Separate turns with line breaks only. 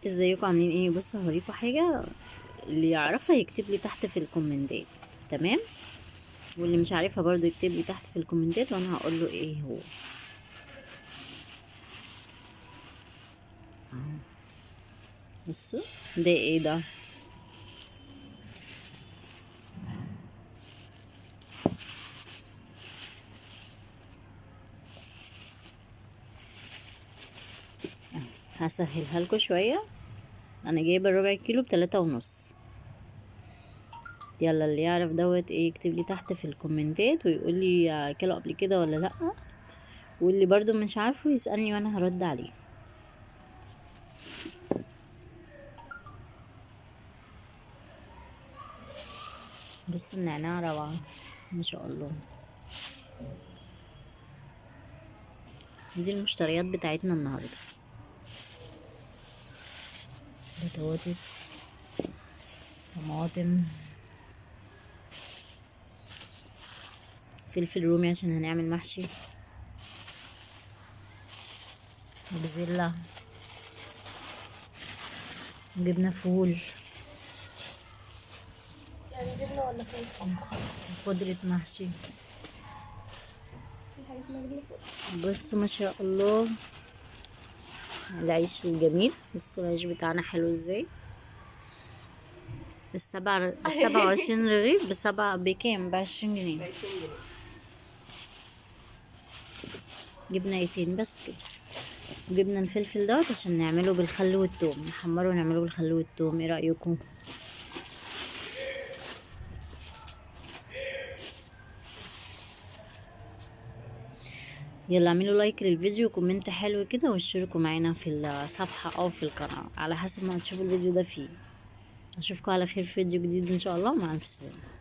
ازيكم عاملين ايه؟ بص هوريكم حاجه، اللي يعرفها يكتب لي تحت في الكومنتات. تمام، واللي مش عارفها برضو يكتب لي تحت في الكومنتات وانا هقول له ايه هو. اهو بصوا، ده ايه ده؟ هسهلها لكم شويه. انا جايبه ربع كيلو ب3.5. يلا اللي يعرف دوت ايه يكتب لي تحت في الكومنتات ويقول لي كيلو قبل كده ولا لا، واللي برضو مش عارفه يسألني وانا هرد عليه. بصوا النعناع روعه ما شاء الله. دي المشتريات بتاعتنا النهارده: بطاطس، طماطم، فلفل رومي عشان هنعمل محشي، بزلة، جبنة فول،
يعني جبنة ولا فول؟
خضرة محشي.
في حاجة اسمها جبنة فول.
بصوا ما شاء الله العيش الجميل. بصوا العيش بتاعنا حلو ازاي. ال27 رغيف بكام؟ ب20 جنيه. جبنا ايتين بس كده. وجبنا الفلفل دوت عشان نعمله بالخل والثوم، نحمره ونعمله بالخل والثوم. ايه رأيكم؟ يلا اعملوا لايك للفيديو وكومنت حلو كده، واشتركوا معانا في الصفحة او في القناة على حسب ما هتشوفوا الفيديو ده فيه. اشوفكم على خير في فيديو جديد ان شاء الله. مع الف سلامة.